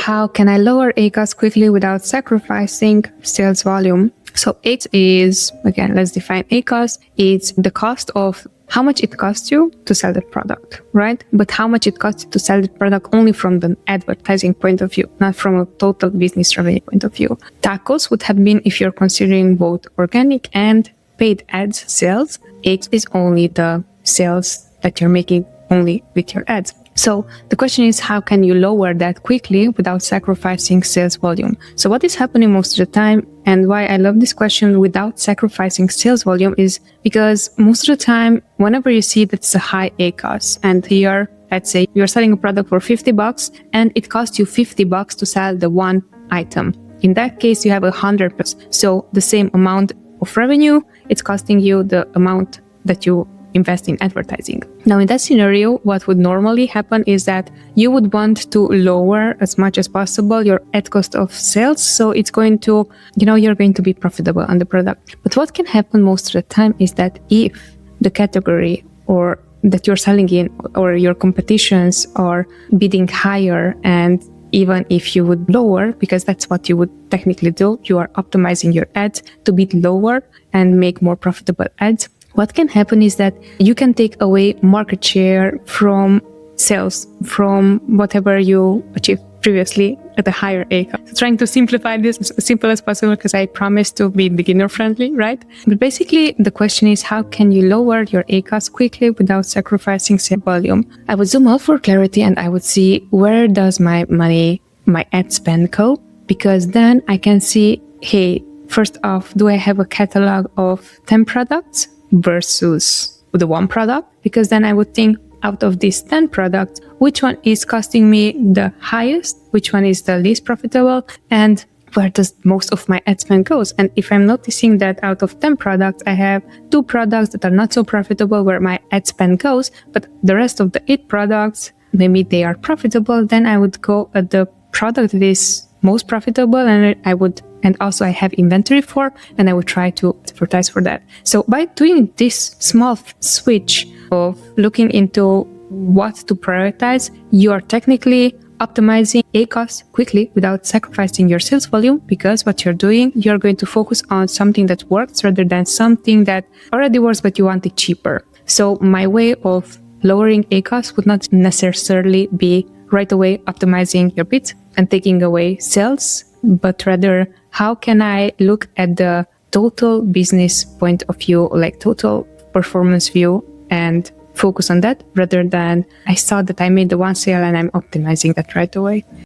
how can I lower ACOS quickly without sacrificing sales volume? So it is, again, let's define ACOS. It's the cost of how much it costs you to sell that product, right? But how much it costs you to sell the product only from the advertising point of view, not from a total business revenue point of view. TACOS would have been if you're considering both organic and paid ads sales. It is only the sales that you're making only with your ads. So the question is, how can you lower that quickly without sacrificing sales volume? So what is happening most of the time, and why I love this question, without sacrificing sales volume, is because most of the time, whenever you see that it's a high ACOS, and here, let's say you're selling a product for $50 and it costs you $50 to sell the one item. In that case, you have 100%. So the same amount of revenue, it's costing you the amount that you invest in advertising. Now, in that scenario, what would normally happen is that you would want to lower as much as possible your ad cost of sales. So it's going to, you're going to be profitable on the product. But what can happen most of the time is that if the category or that you're selling in or your competitions are bidding higher, and even if you would lower, because that's what you would technically do, you are optimizing your ads to bid lower and make more profitable ads. What can happen is that you can take away market share from sales, from whatever you achieved previously at a higher ACOS. So trying to simplify this as simple as possible, because I promise to be beginner friendly, right? But basically the question is, how can you lower your ACOS quickly without sacrificing sales volume? I would zoom out for clarity and I would see, where does my money, my ad spend go? Because then I can see, hey, first off, do I have a catalog of 10 products versus the one product? Because then I would think, out of these 10 products, which one is costing me the highest, which one is the least profitable, and where does most of my ad spend goes? And if I'm noticing that out of 10 products, I have 2 products that are not so profitable where my ad spend goes, but the rest of the 8 products, maybe they are profitable, then I would go at the product that is most profitable, and also I have inventory for, and I would try to advertise for that. So by doing this small switch of looking into what to prioritize, you are technically optimizing ACOS quickly without sacrificing your sales volume, because what you're doing, you're going to focus on something that works rather than something that already works but you want it cheaper. So my way of lowering ACOS would not necessarily be right away optimizing your bids and taking away sales, but rather, how can I look at the total business point of view, like total performance view, and focus on that rather than I saw that I made the one sale and I'm optimizing that right away.